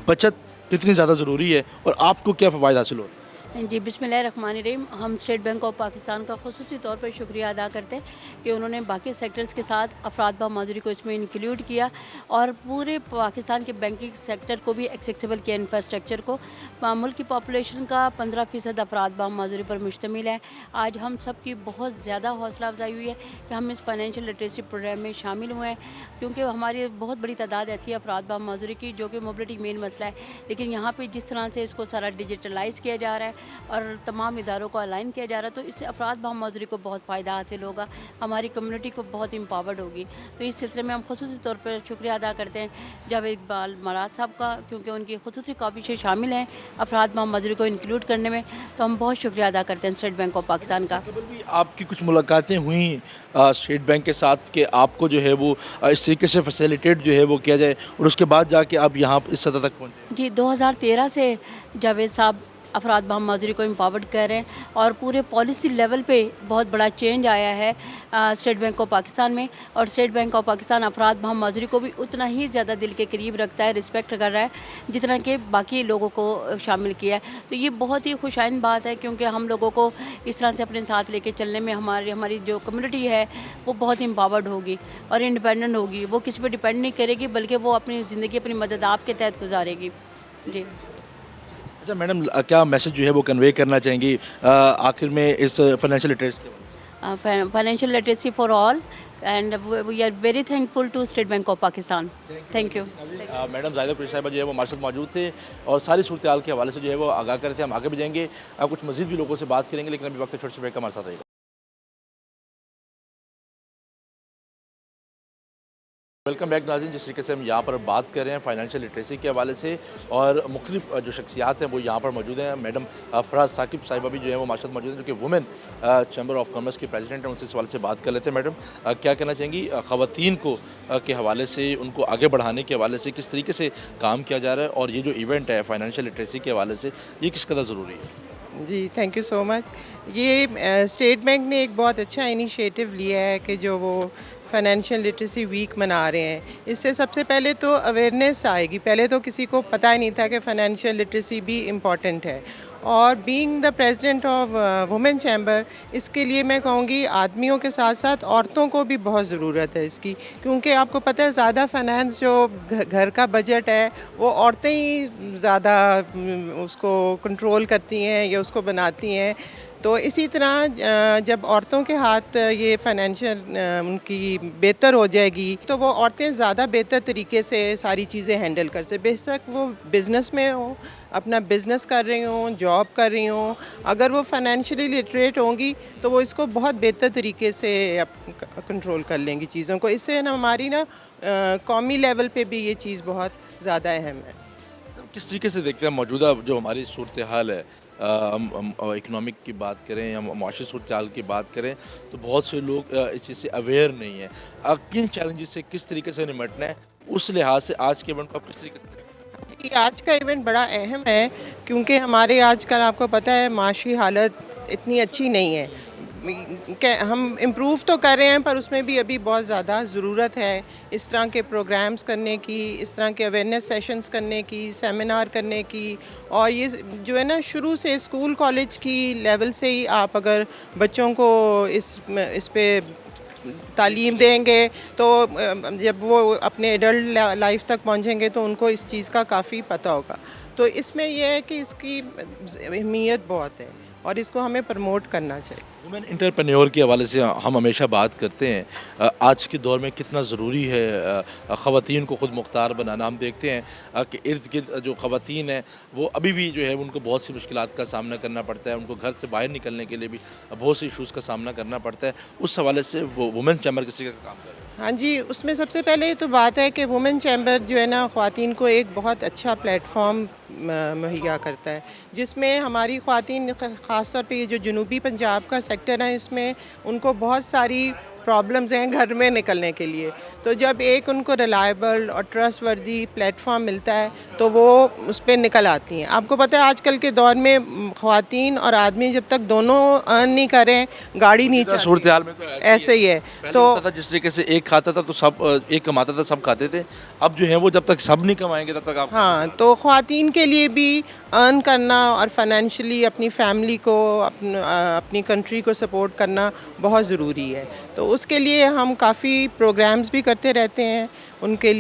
बचत कितनी ज़्यादा ज़रूरी है, और आपको क्या फ़वाइद हासिल हो रहे हैं? जी, बिस्मिल्लाहिर्रहमानिर्रहीम। हम स्टेट बैंक ऑफ पाकिस्तान का ख़ुसूसी तौर पर शुक्रिया अदा करते हैं कि उन्होंने बाकी सेक्टर्स के साथ अफराद बहादुरी को इसमें इंक्लूड किया, और पूरे पाकिस्तान के बैंकिंग सेक्टर को भी एक्सेसिबल किया, इंफ्रास्ट्रक्चर को। मुल्क की पॉपुलेशन का 15% अफराद बहादुरी पर मुश्तमिल है। आज हम सब की बहुत ज़्यादा हौसला अफजाई हुई है कि हम इस फाइनेंशियल लिटरेसी प्रोग्राम में शामिल हुए हैं, क्योंकि हमारी बहुत बड़ी तादाद ऐसी है अफराद बहादुरी की जो कि मोबिलिटी मेन मसला है, लेकिन यहाँ पर जिस तरह से इसको सारा डिजिटलाइज़ किया जा रहा है اور تمام اداروں کو الائن کیا جا رہا ہے، تو اس سے افراد بہمعذوری کو بہت فائدہ حاصل ہوگا، ہماری کمیونٹی کو بہت امپاورڈ ہوگی. تو اس سلسلے میں ہم خصوصی طور پر شکریہ ادا کرتے ہیں جاوید اقبال مراد صاحب کا، کیونکہ ان کی خصوصی کاوشیں شامل ہیں افراد بہمعذوری کو انکلوڈ کرنے میں. تو ہم بہت شکریہ ادا کرتے ہیں اسٹیٹ بینک آف پاکستان کا. قبل بھی آپ کی کچھ ملاقاتیں ہوئیں اسٹیٹ بینک کے ساتھ کہ آپ کو جو ہے وہ اس طریقے سے فیسیلیٹیٹ جو ہے وہ کیا جائے، اور اس کے بعد جا کے آپ یہاں اس سطح تک پہنچے؟ جی 2013 سے جاوید صاحب افراد بہمعذوری کو امپاورڈ کر رہے ہیں، اور پورے پالیسی لیول پہ بہت بڑا چینج آیا ہے اسٹیٹ بینک آف پاکستان میں. اور اسٹیٹ بینک آف پاکستان افراد بہمعذوری کو بھی اتنا ہی زیادہ دل کے قریب رکھتا ہے، رسپیکٹ کر رہا ہے جتنا کہ باقی لوگوں کو شامل کیا ہے. تو یہ بہت ہی خوشائن بات ہے، کیونکہ ہم لوگوں کو اس طرح سے اپنے ساتھ لے کے چلنے میں ہماری جو کمیونٹی ہے وہ بہت امپاورڈ ہوگی اور انڈیپینڈنٹ ہوگی. وہ کسی پہ ڈیپینڈ نہیں کرے گی، بلکہ وہ اپنی زندگی اپنی مدد آپ کے تحت گزارے گی. جی اچھا میڈم، کیا میسج جو ہے وہ کنوے کرنا چاہیں گی آخر میں اس فائنینشیل لٹریسی کے بارے میں؟ Financial literacy for all, and we are very thankful to state bank of Pakistan. Thank you. Madam Zahida Qureshi sahiba جو ہے وہ ہمارے ساتھ موجود تھے اور ساری صورتحال کے حوالے سے جو ہے وہ آگاہ کر رہے تھے. ہم آگے بھی جائیں گے، کچھ مزید بھی لوگوں سے بات کریں گے، لیکن ابھی وقت چھوٹے سے بریک کا ہمارے ساتھ رہے گا. ویلکم بیک ناظرین. جس طریقے سے ہم یہاں پر بات کر رہے ہیں فائنینشیل لٹریسی کے حوالے سے، اور مختلف جو شخصیات ہیں وہ یہاں پر موجود ہیں. میڈم فراز ثاقب صاحبہ بھی جو ہے وہ ہمارے ساتھ موجود ہیں، جو کہ وومن چیمبر آف کامرس کی پریزیڈنٹ ہیں. ان سے اس حوالے سے بات کر لیتے ہیں. میڈم کیا کہنا چاہیں گی خواتین کو کے حوالے سے، ان کو آگے بڑھانے کے حوالے سے کس طریقے سے کام کیا جا رہا ہے، اور یہ جو ایونٹ ہے فائنینشیل لٹریسی کے حوالے سے یہ کس قدر ضروری ہے؟ جی تھینک یو سو مچ. یہ اسٹیٹ بینک نے ایک بہت اچھا انیشیٹو لیا ہے کہ جو وہ فائنینشیل لٹریسی ویک منا رہے ہیں. اس سے سب سے پہلے تو اویئرنیس آئے گی. پہلے تو کسی کو پتہ ہی نہیں تھا کہ فائنینشیل لٹریسی بھی امپورٹنٹ ہے. اور being the president of women chamber, اس کے لیے میں کہوں گی آدمیوں کے ساتھ ساتھ عورتوں کو بھی بہت ضرورت ہے اس کی، کیونکہ آپ کو پتہ ہے زیادہ فائنینس جو گھر کا بجٹ ہے وہ عورتیں ہی زیادہ اس کو کنٹرول کرتی ہیں یا اس کو بناتی ہیں. تو اسی طرح جب عورتوں کے ہاتھ یہ فائنینشیل ان کی بہتر ہو جائے گی تو وہ عورتیں زیادہ بہتر طریقے سے ساری چیزیں ہینڈل کر سکیں. بے شک وہ بزنس میں ہوں، اپنا بزنس کر رہی ہوں، جاب کر رہی ہوں، اگر وہ فائنینشلی لٹریٹ ہوں گی تو وہ اس کو بہت بہتر طریقے سے کنٹرول کر لیں گی چیزوں کو. اس سے ہماری قومی لیول پہ بھی یہ چیز بہت زیادہ اہم ہے. کس طریقے سے دیکھتے ہیں موجودہ جو ہماری صورتحال ہے، ہم اکنامک کی بات کریں یا معاشی صورتحال کی بات کریں تو بہت سے لوگ اس چیز سے اویئر نہیں ہیں. کن چیلنجز سے کس طریقے سے نمٹنا ہے، اس لحاظ سے آج کے ایونٹ کو آپ کس طریقے سے؟ جی آج کا ایونٹ بڑا اہم ہے، کیونکہ ہمارے آج کل آپ کو پتہ ہے معاشی حالت اتنی اچھی نہیں ہے. ہم امپروو تو کر رہے ہیں پر اس میں بھی ابھی بہت زیادہ ضرورت ہے اس طرح کے پروگرامز کرنے کی، اس طرح کے اویئرنیس سیشنز کرنے کی، سیمینار کرنے کی. اور یہ جو ہے نا شروع سے اسکول کالج کی لیول سے ہی آپ اگر بچوں کو اس پہ تعلیم دیں گے تو جب وہ اپنے ایڈلٹ لائف تک پہنچیں گے تو ان کو اس چیز کا کافی پتہ ہوگا. تو اس میں یہ ہے کہ اس کی اہمیت بہت ہے اور اس کو ہمیں پروموٹ کرنا چاہیے. وومن انٹرپرینیور کے حوالے سے ہم ہمیشہ بات کرتے ہیں آج کے دور میں کتنا ضروری ہے خواتین کو خود مختار بنانا. ہم دیکھتے ہیں کہ ارد گرد جو خواتین ہیں وہ ابھی بھی جو ہے ان کو بہت سی مشکلات کا سامنا کرنا پڑتا ہے، ان کو گھر سے باہر نکلنے کے لیے بھی بہت سی ایشوز کا سامنا کرنا پڑتا ہے. اس حوالے سے وہ وومن چیمبر کس طریقے کا کام کر رہے ہیں؟ ہاں جی، اس میں سب سے پہلے یہ تو بات ہے کہ وومن چیمبر جو ہے نا خواتین کو ایک بہت اچھا پلیٹ فارم مہیا کرتا ہے، جس میں ہماری خواتین خاص طور پہ یہ جو جنوبی پنجاب کا سیکٹر ہے اس میں ان کو بہت ساری پرابلمز ہیں گھر میں نکلنے کے لیے. تو جب ایک ان کو ریلائبل اور ٹرسٹ وردی پلیٹ فارم ملتا ہے تو وہ اس پہ نکل آتی ہیں. آپ کو پتہ ہے آج کل کے دور میں خواتین اور آدمی جب تک دونوں ارن نہیں کریں گاڑی نہیں چلتی. صورتحال میں تو ایسے ہی ہے. تو جس طریقے سے ایک کھاتا تھا تو سب، ایک کماتا تھا سب کھاتے تھے. اب جو ہے وہ جب تک سب نہیں کمائیں گے تب تک آپ. ہاں، تو خواتین کے لیے بھی ارن کرنا اور فائنینشلی اپنی فیملی کو اپنی کنٹری کو سپورٹ کرنا بہت ضروری ہے. تو اس کے لیے ہم کافی پروگرامز بھی کرتے رہتے ہیں ان کے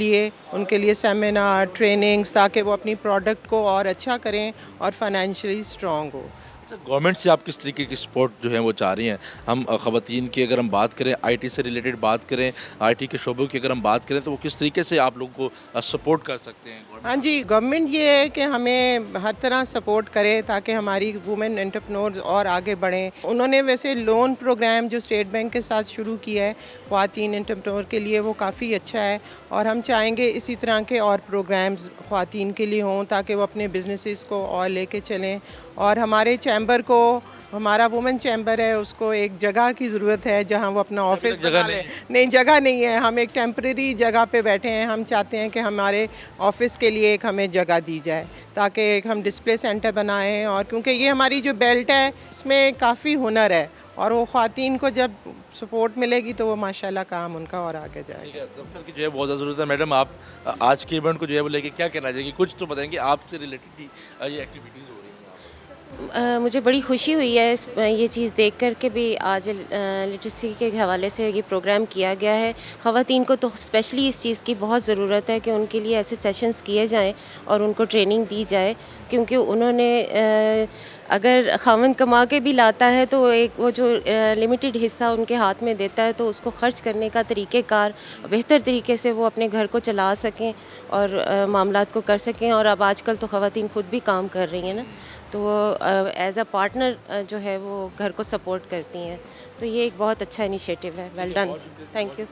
لیے سیمینار، ٹریننگز، تاکہ وہ اپنی پروڈکٹ کو اور اچھا کریں اور فائنینشلی اسٹرانگ ہو. गवर्नमेंट से आप किस तरीके की सपोर्ट जो है वो चाह रही हैं? हम ख़वातीन की अगर हम बात करें, आईटी से रिलेटेड बात करें, आईटी के शोबों की अगर हम बात करें, तो वो किस तरीके से आप लोगों को सपोर्ट कर सकते हैं? हाँ जी, गवर्नमेंट ये है कि हमें हर तरह सपोर्ट करे ताकि हमारी वुमेन एंटरप्रेन्योर्स और आगे बढ़ें। उन्होंने वैसे लोन प्रोग्राम जो स्टेट बैंक के साथ शुरू किया है ख़वातीन एंटरप्रेन्योर के लिए, वो काफ़ी अच्छा है और हम चाहेंगे इसी तरह के और प्रोग्राम्स ख़वातीन के लिए हों ताकि वो अपने बिजनेसेस को और लेके चलें। और हमारे चैम्बर को, हमारा वुमेन चैम्बर है, उसको एक जगह की ज़रूरत है जहां वो अपना ऑफिस जगह नहीं, जगह नहीं है। हम एक टेम्परेरी जगह पे बैठे हैं। हम चाहते हैं कि हमारे ऑफिस के लिए एक हमें जगह दी जाए ताकि एक हम डिस्प्ले सेंटर बनाएं। और क्योंकि ये हमारी जो बेल्ट है इसमें काफ़ी हुनर है और वो ख़वातीन को जब सपोर्ट मिलेगी तो वो माशाल्लाह काम उनका और आगे जाएगा। ठीक है, दफ्तर की जो है बहुत ज़्यादा ज़रूरत है। मैडम, आप आज के इवेंट को जो है वो लेके क्या कहना चाहेंगे? कुछ तो बताएंगे, आपसे रिलेटेड ये एक्टिविटीज़ हो रही हैं। मुझे बड़ी खुशी हुई है ये चीज़ देख कर के भी आज लिटरेसी के हवाले से ये प्रोग्राम किया गया है। ख़वातीन को तो स्पेशली इस चीज़ की बहुत ज़रूरत है कि उनके लिए ऐसे सेशंस किए जाएं और उनको ट्रेनिंग दी जाए, क्योंकि उन्होंने अगर खामन कमा के भी लाता है तो एक वो जो लिमिटेड हिस्सा उनके हाथ में देता है तो उसको ख़र्च करने का तरीक़ेकार बेहतर तरीके से वो अपने घर को चला सकें और मामलात को कर सकें। और अब आजकल तो ख़वातीन खुद भी काम कर रही हैं ना, तो वो एज अ पार्टनर जो है वो घर को सपोर्ट करती हैं। तो ये एक बहुत अच्छा इनिशिएटिव है। Well done, thank you.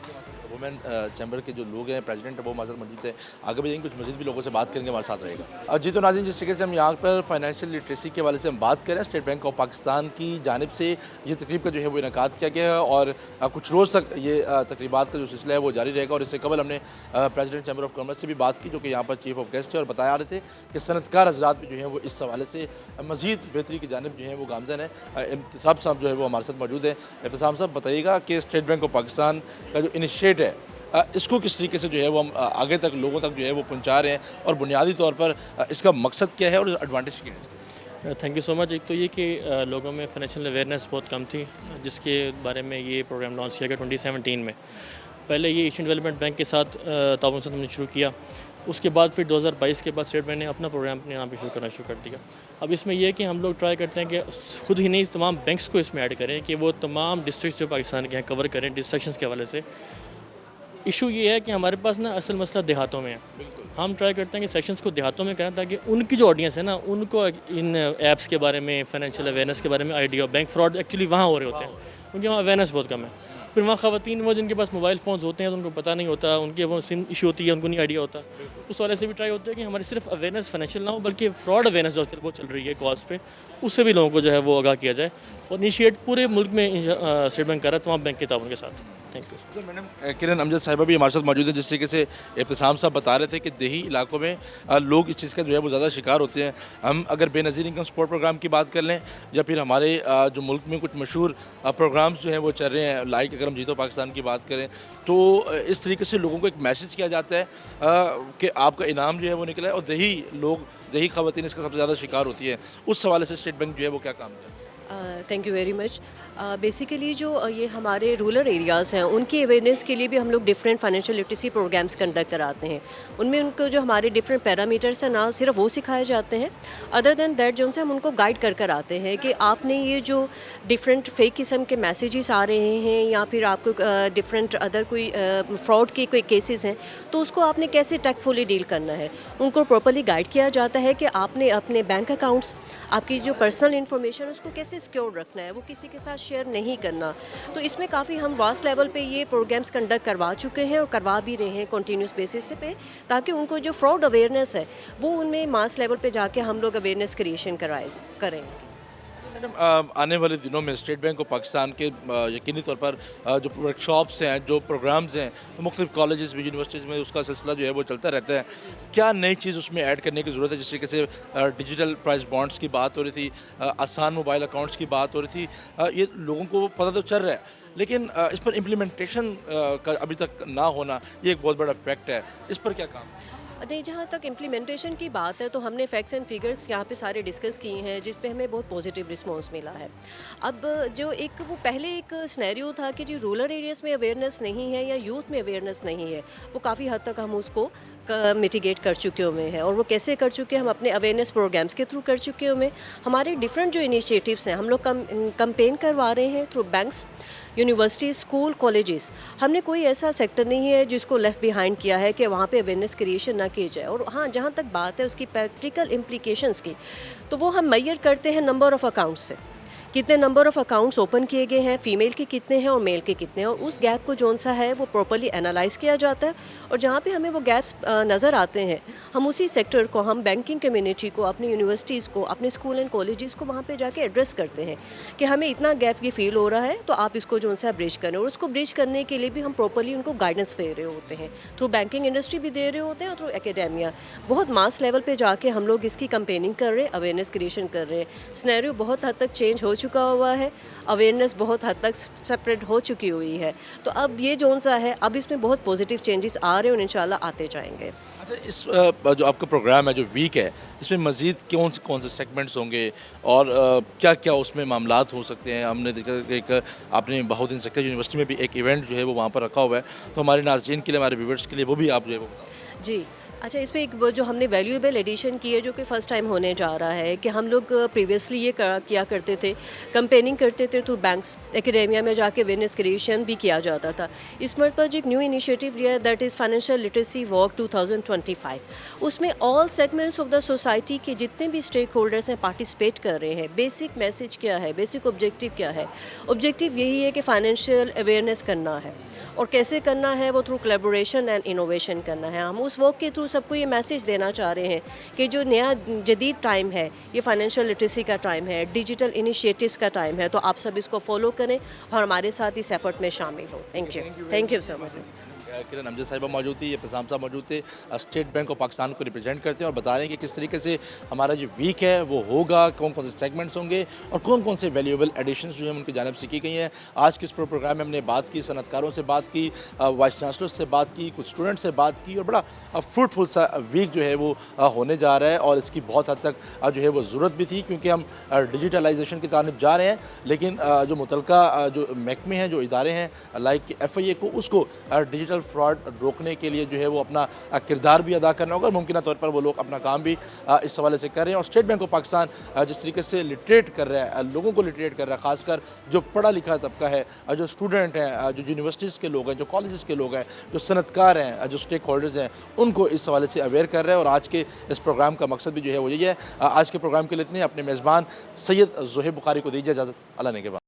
Women chamber के जो लोग हैं, प्रेसिडेंट वो हमारे साथ मौजूद है। आगे भी कुछ मज़ीद भी लोगों से बात करेंगे, हमारे साथ रहेगा। जी तो नाज़रीन, जिस तरीके से हम यहाँ पर फाइनेंशियल लिटरेसी के हवाले से हम बात करें, स्टेट बैंक ऑफ पाकिस्तान की जानिब से ये तकरीब का जो है वो इनेकाद किया गया है और कुछ रोज़ तक ये तकरीबात का जो सिलसिला है वो जारी रहेगा। और इससे कबल हमने प्रेसिडेंट चैम्बर ऑफ कॉमर्स से भी बात की, जो कि यहाँ पर चीफ ऑफ गेस्ट थे, और बताया रहे थे कि सनतकार हजरात भी जो हैं वो इस हवाले से मज़ीद बेहतरी की जानिब जो है वो गामज़न है। इब्तिसाम साहब जो है वो हमारे साथ मौजूद हैं। इब्तिसाम साहब, बताइएगा कि स्टेट बैंक ऑफ पाकिस्तान का जो इनिशिएट है इसको किस तरीके से जो है वो हम आगे तक लोगों तक जो है वो पहुंचा रहे हैं, और बुनियादी तौर पर इसका मकसद क्या है और एडवांटेज क्या है? Thank you so much. एक तो ये कि लोगों में फाइनेंशियल अवेयरनेस बहुत कम थी, जिसके बारे में ये प्रोग्राम लॉन्च किया गया 2017 में। पहले ये एशियन डेवलपमेंट बैंक के साथ ताउन से हमने शुरू किया, उसके बाद फिर 2022 के बाद स्टेट बैंक ने अपना प्रोग्राम अपने नाम पे शुरू करना शुरू कर दिया। अब इसमें यह है कि हम लोग ट्राई करते हैं कि खुद ही नहीं तमाम बैंक्स को इसमें ऐड करें कि वो तमाम डिस्ट्रिक्ट जो पाकिस्तान के हैं कवर करें डिस्ट्रक्शंस के हवाले से। इशू ये है कि हमारे पास ना असल मसला देहातों में है। हम ट्राई करते हैं कि सेक्शंस को देहातों में करें ताकि उनकी जो ऑडियंस है ना, उनको इन ऐप्स के बारे में, फाइनेंशियल अवेयरनेस के बारे में आइडिया, बैंक फ्रॉड एक्चुअली वहाँ हो रहे होते हैं, क्योंकि वहाँ अवेयरनेस बहुत कम है। फिर वहाँ ख़वातीन वो जिनके पास मोबाइल फ़ोन्स होते हैं तो उनको पता नहीं होता, उनके वो सिम इशू होती है, उनको नहीं आइडिया होता। उस वाले से भी ट्राई होता है कि हमारी सिर्फ अवेयरनेस फाइनेंशियल ना हो, बल्कि फ्रॉड अवेयरनेस जो वो चल रही है कॉल्स पे, उससे भी लोगों को जो है वो आगाह किया जाए। और इनिशिएट पूरे मुल्क में स्टेट बैंक कर रहा है तमाम बैंक के ताउन के साथ। Thank you. मैडम किरण अमजद साहिबा भी हमारे साथ मौजूद हैं। जिस तरीके से इब्तिसाम साहब बता रहे थे कि देही इलाकों में लोग इस चीज़ का जो है वो ज़्यादा शिकार होते हैं। हम अगर बेनज़ीर इनकम सपोर्ट प्रोग्राम की बात कर लें, या फिर हमारे जो मुल्क में कुछ मशहूर प्रोग्राम्स जो हैं वो चल रहे हैं, लाइक अगर हम जीतो पाकिस्तान की बात करें, तो इस तरीके से लोगों को एक मैसेज किया जाता है कि आपका इनाम जो है वो निकला है, और देही ख़वातीन इसका सबसे ज़्यादा शिकार होती है। उस हवाले से स्टेट बैंक जो है वो क्या काम करे? Thank you very much. Basically जो ये हमारे रूरल एरियाज़ हैं उनकी अवेयरनेस के लिए भी हम लोग different financial literacy programmes conduct कराते हैं। उनमें उनको जो हमारे डिफरेंट पैरामीटर्स हैं ना, सिर्फ वो सिखाए जाते हैं, अदर दैन दैट जो उनसे हम उनको गाइड कर आते हैं कि आपने ये जो डिफरेंट फेक किस्म के मैसेजेस आ रहे हैं या फिर आपको डिफरेंट अदर कोई फ्रॉड के कोई केसेस हैं, तो उसको आपने कैसे टैक्टफुली डील करना है। उनको प्रॉपर्ली गाइड किया जाता है कि आपने अपने बैंक अकाउंट्स, आपकी जो पर्सनल इन्फॉर्मेशन उसको कैसे सिक्योर रखना है, वो किसी के साथ शेयर नहीं करना। तो इसमें काफ़ी हम वास्ट लेवल पे ये प्रोग्राम्स कंडक्ट करवा चुके हैं और करवा भी रहे हैं कंटिन्यूस बेसिस पे, ताकि उनको जो फ्रॉड अवेयरनेस है वो उनमें मास लेवल पे जाके हम लोग अवेयरनेस क्रिएशन करें। मैडम, आने वाले दिनों में स्टेट बैंक ऑफ पाकिस्तान के यकीनी तौर पर जो वर्कशॉप्स हैं, जो प्रोग्राम्स हैं, तो मुख्तलिफ कॉलेजेस में, यूनिवर्सिटीज़ में उसका सिलसिला जो है वो चलता रहता है। क्या नई चीज़ उसमें ऐड करने की ज़रूरत है? जिस तरीके से डिजिटल प्राइस बॉन्ड्स की बात हो रही थी, आसान मोबाइल अकाउंट्स की बात हो रही थी, ये लोगों को पता तो चल रहा है, लेकिन इस पर इम्प्लीमेंटेशन का अभी तक ना होना ये एक बहुत बड़ा फैक्ट है। इस पर क्या काम? نہیں، جہاں تک امپلیمنٹیشن کی بات ہے تو ہم نے فیکٹس اینڈ فگرس یہاں پہ سارے ڈسکس کیے ہیں، جس پہ ہمیں بہت پازیٹیو رسپانس ملا ہے. اب جو ایک وہ پہلے ایک سنیریو تھا کہ جی رورل ایریاز میں اویئرنیس نہیں ہے یا یوتھ میں اویئرنیس نہیں ہے، وہ کافی حد تک ہم اس کو میٹیگیٹ کر چکے ہوئے ہیں. اور وہ کیسے کر چکے ہیں؟ ہم اپنے اویئرنیس پروگرامس کے تھرو کر چکے ہوئے. ہمارے ڈفرینٹ جو انیشیٹیوس ہیں ہم لوگ کمپین کروا رہے ہیں through banks, universities, school, colleges. ہم نے کوئی ایسا سیکٹر نہیں ہے جس کو لیفٹ بیہائنڈ کیا ہے کہ وہاں پہ اویئرنیس کریشن نہ کی جائے. اور ہاں، جہاں تک بات ہے اس کی پریکٹیکل امپلیکیشنس کی، تو وہ ہم میئر کرتے ہیں نمبر آف اکاؤنٹس سے. کتنے نمبر آف اکاؤنٹس اوپن کیے گئے ہیں، فیمیل کے کتنے ہیں اور میل کے کتنے ہیں، اور اس گیپ کو جون سا ہے وہ پراپرلی انالائز کیا جاتا ہے. اور جہاں پہ ہمیں وہ گیپس نظر آتے ہیں، ہم اسی سیکٹر کو، ہم بینکنگ کمیونٹی کو، اپنی یونیورسٹیز کو، اپنے اسکول اینڈ کالجز کو وہاں پہ جا کے ایڈریس کرتے ہیں کہ ہمیں اتنا گیپ یہ فیل ہو رہا ہے، تو آپ اس کو جون سا برج کریں. اور اس کو برج کرنے کے لیے بھی ہم پراپرلی ان کو گائیڈنس دے رہے ہوتے ہیں، تھرو بینکنگ انڈسٹری بھی دے رہے ہوتے ہیں اور تھرو اکیڈیمیا. بہت ماس لیول پہ جا کے ہم لوگ اس کی کمپیننگ کر رہے ہیں، اویئرنیس کریشن کر رہے ہیں. سنیریو بہت حد تک چینج ہو چکا ہوا ہے، اویئرنیس بہت حد تک سپریٹ ہو چکی ہوئی ہے. تو اب یہ جون سا ہے، اب اس میں بہت پازیٹیو چینجز آ رہے ہیں اور انشاءاللہ آتے جائیں گے. اچھا، اس جو آپ کا پروگرام ہے جو ویک ہے، اس میں مزید کون سے سیگمنٹس ہوں گے اور کیا کیا اس میں معاملات ہو سکتے ہیں؟ ہم نے دیکھا کہ ایک آپ نے بہاؤدین سیکٹر یونیورسٹی میں بھی ایک ایونٹ جو ہے وہ وہاں پر رکھا ہوا ہے، تو ہمارے ناظرین کے لیے، ہمارے ویورز کے لیے وہ بھی آپ جو ہے وہ جی. اچھا، اس پہ ایک جو ہم نے ویلیویبل ایڈیشن کی ہے جو کہ فرسٹ ٹائم ہونے جا رہا ہے، کہ ہم لوگ پریویسلی یہ کیا کرتے تھے، کمپیننگ کرتے تھے تھرو بینکس، اکیڈیمیا میں جا کے اویئرنیس کریشن بھی کیا جاتا تھا. اس مرتبہ جو ایک نیو انیشیٹو لیا ہے، that is financial literacy walk 2025. اس میں آل سیگمنٹس آف دا سوسائٹی کے جتنے بھی اسٹیک ہولڈرس ہیں پارٹیسپیٹ کر رہے ہیں. بیسک میسج کیا ہے، بیسک آبجیکٹیو کیا ہے؟ آبجیکٹیو یہی ہے کہ فائنینشیل اویئرنیس کرنا ہے، اور کیسے کرنا ہے؟ وہ تھرو کولیبوریشن اینڈ انوویشن کرنا ہے. ہم اس ورک کے تھرو سب کو یہ میسج دینا چاہ رہے ہیں کہ جو نیا جدید ٹائم ہے، یہ فائنینشیل لٹریسی کا ٹائم ہے، ڈیجیٹل انیشیٹیوز کا ٹائم ہے. تو آپ سب اس کو فالو کریں اور ہمارے ساتھ اس ایفرٹ میں شامل ہوں. تھینک یو سو مچ. کرن امجد صاحبہ موجود تھی، ابتسام صاحب موجود تھے، اسٹیٹ بینک آف پاکستان کو ریپرزینٹ کرتے ہیں اور بتا رہے ہیں کہ کس طریقے سے ہمارا جو ویک ہے وہ ہوگا، کون کون سے سیگمنٹس ہوں گے اور کون کون سے ویلیویبل ایڈیشنز جو ہیں ان کی جانب سے کی گئی ہیں. آج کے اس پروگرام میں ہم نے بات کی، صنعت کاروں سے بات کی، وائس چانسلر سے بات کی، کچھ اسٹوڈنٹ سے بات کی، اور بڑا فروٹفل سا ویک جو ہے وہ ہونے جا رہا ہے. اور اس کی بہت حد تک جو ہے وہ ضرورت بھی تھی، کیونکہ ہم ڈیجیٹلائزیشن کی جانب جا رہے ہیں، لیکن جو متعلقہ جو محکمے ہیں، جو ادارے ہیں لائک FIA کو، اس کو ڈیجیٹل فراڈ روکنے کے لیے جو ہے وہ اپنا کردار بھی ادا کرنا ہوگا. ممکنہ طور پر وہ لوگ اپنا کام بھی اس حوالے سے کر رہے ہیں. اور اسٹیٹ بینک آف پاکستان جس طریقے سے لٹریٹ کر رہا ہے، لوگوں کو لٹریٹ کر رہا ہے، خاص کر جو پڑھا لکھا طبقہ ہے، جو اسٹوڈنٹ ہیں، جو یونیورسٹیز کے لوگ ہیں، جو کالجز کے لوگ ہیں، جو صنعت کار ہیں، جو اسٹیک ہولڈرز ہیں، ان کو اس حوالے سے اویئر کر رہا ہے. اور آج کے اس پروگرام کا مقصد بھی جو ہے وہ یہی ہے. آج کے پروگرام کے لیے اتنے، اپنے میزبان سید زہیب بخاری کو دیجیے اجازت. اللہ نے کے بعد.